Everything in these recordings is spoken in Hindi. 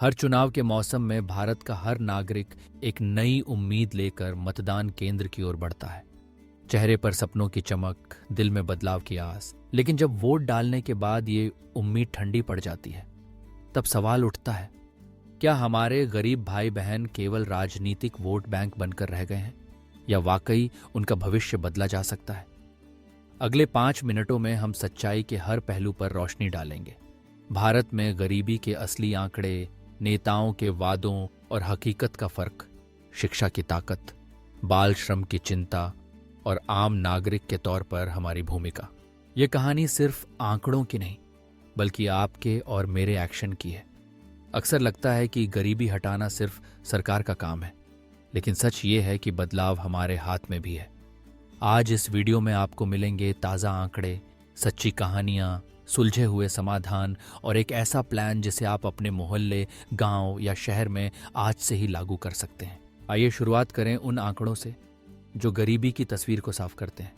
हर चुनाव के मौसम में भारत का हर नागरिक एक नई उम्मीद लेकर मतदान केंद्र की ओर बढ़ता है। चेहरे पर सपनों की चमक, दिल में बदलाव की आस। लेकिन जब वोट डालने के बाद ये उम्मीद ठंडी पड़ जाती है, तब सवाल उठता है, क्या हमारे गरीब भाई बहन केवल राजनीतिक वोट बैंक बनकर रह गए हैं, या वाकई उनका भविष्य बदला जा सकता है? अगले 5 मिनटों में हम सच्चाई के हर पहलू पर रोशनी डालेंगे। भारत में गरीबी के असली आंकड़े, नेताओं के वादों और हकीकत का फर्क, शिक्षा की ताकत, बाल श्रम की चिंता और आम नागरिक के तौर पर हमारी भूमिका। यह कहानी सिर्फ आंकड़ों की नहीं, बल्कि आपके और मेरे एक्शन की है। अक्सर लगता है कि गरीबी हटाना सिर्फ सरकार का काम है, लेकिन सच ये है कि बदलाव हमारे हाथ में भी है। आज इस वीडियो में आपको मिलेंगे ताज़ा आंकड़े, सच्ची कहानियां, सुलझे हुए समाधान और एक ऐसा प्लान जिसे आप अपने मोहल्ले, गांव या शहर में आज से ही लागू कर सकते हैं। आइए शुरुआत करें उन आंकड़ों से जो गरीबी की तस्वीर को साफ करते हैं।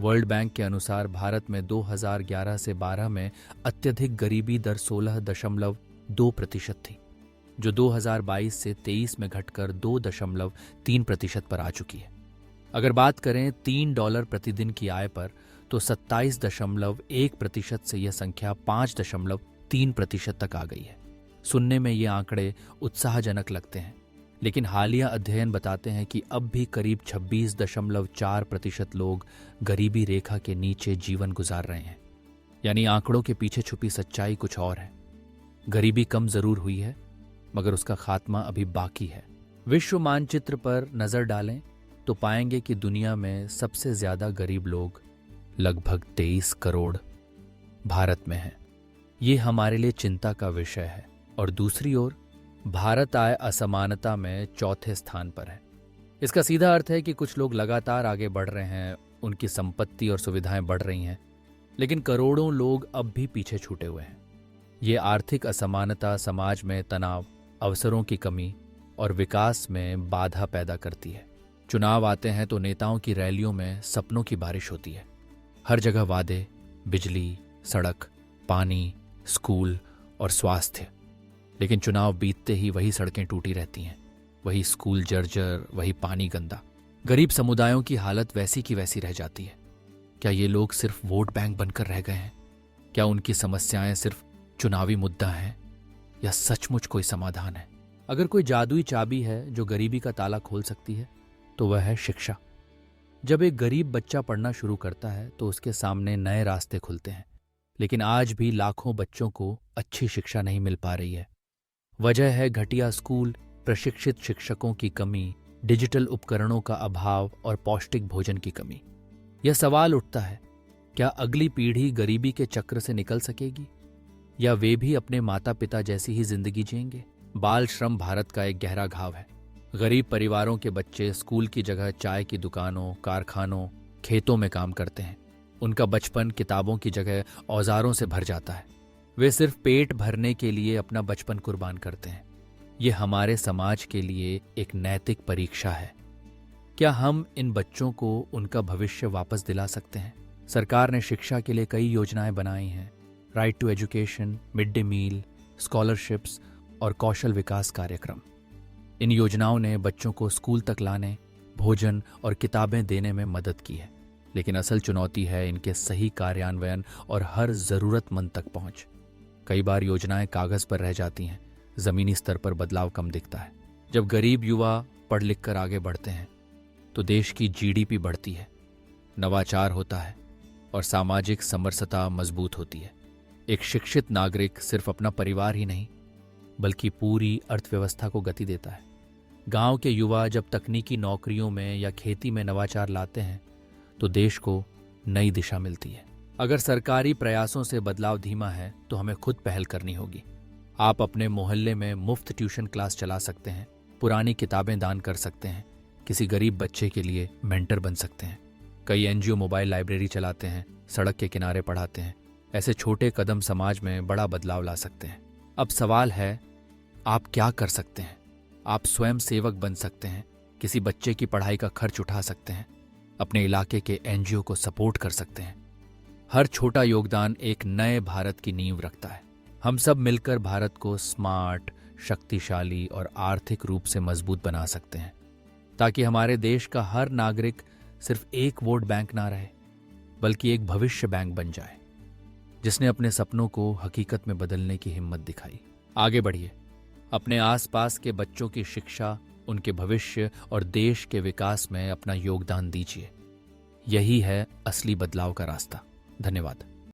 वर्ल्ड बैंक के अनुसार भारत में 2011 से 12 में अत्यधिक गरीबी दर 16.2% थी, जो 2022 से 23 में घटकर 2.3% पर आ चुकी है। अगर बात करें $3 प्रतिदिन की आय पर, तो 27.1% से यह संख्या 5.3% तक आ गई है। सुनने में ये आंकड़े उत्साहजनक लगते हैं, लेकिन हालिया अध्ययन बताते हैं कि अब भी करीब 26.4% लोग गरीबी रेखा के नीचे जीवन गुजार रहे हैं। यानी आंकड़ों के पीछे छुपी सच्चाई कुछ और है। गरीबी कम जरूर हुई है, मगर उसका खात्मा अभी बाकी है। विश्व मानचित्र पर नजर डालें तो पाएंगे कि दुनिया में सबसे ज्यादा गरीब लोग, लगभग 23 करोड़, भारत में हैं। ये हमारे लिए चिंता का विषय है। और दूसरी ओर भारत आय असमानता में चौथे स्थान पर है। इसका सीधा अर्थ है कि कुछ लोग लगातार आगे बढ़ रहे हैं, उनकी संपत्ति और सुविधाएं बढ़ रही हैं, लेकिन करोड़ों लोग अब भी पीछे छूटे हुए हैं। ये आर्थिक असमानता समाज में तनाव, अवसरों की कमी और विकास में बाधा पैदा करती है। चुनाव आते हैं तो नेताओं की रैलियों में सपनों की बारिश होती है। हर जगह वादे, बिजली, सड़क, पानी, स्कूल और स्वास्थ्य। लेकिन चुनाव बीतते ही वही सड़कें टूटी रहती हैं, वही स्कूल जर्जर, वही पानी गंदा। गरीब समुदायों की हालत वैसी की वैसी रह जाती है। क्या ये लोग सिर्फ वोट बैंक बनकर रह गए हैं? क्या उनकी समस्याएं सिर्फ चुनावी मुद्दा हैं, या सचमुच कोई समाधान है? अगर कोई जादुई चाबी है जो गरीबी का ताला खोल सकती है, तो वह है शिक्षा। जब एक गरीब बच्चा पढ़ना शुरू करता है तो उसके सामने नए रास्ते खुलते हैं। लेकिन आज भी लाखों बच्चों को अच्छी शिक्षा नहीं मिल पा रही है। वजह है घटिया स्कूल, प्रशिक्षित शिक्षकों की कमी, डिजिटल उपकरणों का अभाव और पौष्टिक भोजन की कमी। यह सवाल उठता है, क्या अगली पीढ़ी गरीबी के चक्र से निकल सकेगी, या वे भी अपने माता पिता जैसी ही जिंदगी जिएंगे? बाल श्रम भारत का एक गहरा घाव है। गरीब परिवारों के बच्चे स्कूल की जगह चाय की दुकानों, कारखानों, खेतों में काम करते हैं। उनका बचपन किताबों की जगह औजारों से भर जाता है। वे सिर्फ पेट भरने के लिए अपना बचपन कुर्बान करते हैं। ये हमारे समाज के लिए एक नैतिक परीक्षा है। क्या हम इन बच्चों को उनका भविष्य वापस दिला सकते हैं? सरकार ने शिक्षा के लिए कई योजनाएं बनाई हैं। Right to education, mid day meal, scholarships और कौशल विकास कार्यक्रम। इन योजनाओं ने बच्चों को स्कूल तक लाने, भोजन और किताबें देने में मदद की है। लेकिन असल चुनौती है इनके सही कार्यान्वयन और हर जरूरतमंद तक पहुंच। कई बार योजनाएं कागज पर रह जाती हैं, जमीनी स्तर पर बदलाव कम दिखता है। जब गरीब युवा पढ़ लिख कर आगे बढ़ते हैं तो देश की जीडीपी बढ़ती है, नवाचार होता है और सामाजिक समरसता मजबूत होती है। एक शिक्षित नागरिक सिर्फ अपना परिवार ही नहीं, बल्कि पूरी अर्थव्यवस्था को गति देता है। गांव के युवा जब तकनीकी नौकरियों में या खेती में नवाचार लाते हैं तो देश को नई दिशा मिलती है। अगर सरकारी प्रयासों से बदलाव धीमा है तो हमें खुद पहल करनी होगी। आप अपने मोहल्ले में मुफ्त ट्यूशन क्लास चला सकते हैं, पुरानी किताबें दान कर सकते हैं, किसी गरीब बच्चे के लिए मेंटर बन सकते हैं। कई एनजीओ मोबाइल लाइब्रेरी चलाते हैं, सड़क के किनारे पढ़ाते हैं। ऐसे छोटे कदम समाज में बड़ा बदलाव ला सकते हैं। अब सवाल है, आप क्या कर सकते हैं? आप स्वयं सेवक बन सकते हैं, किसी बच्चे की पढ़ाई का खर्च उठा सकते हैं, अपने इलाके के एनजीओ को सपोर्ट कर सकते हैं। हर छोटा योगदान एक नए भारत की नींव रखता है। हम सब मिलकर भारत को स्मार्ट, शक्तिशाली और आर्थिक रूप से मजबूत बना सकते हैं, ताकि हमारे देश का हर नागरिक सिर्फ एक वोट बैंक ना रहे, बल्कि एक भविष्य बैंक बन जाए, जिसने अपने सपनों को हकीकत में बदलने की हिम्मत दिखाई। आगे बढ़िए, अपने आसपास के बच्चों की शिक्षा, उनके भविष्य और देश के विकास में अपना योगदान दीजिए। यही है असली बदलाव का रास्ता। धन्यवाद।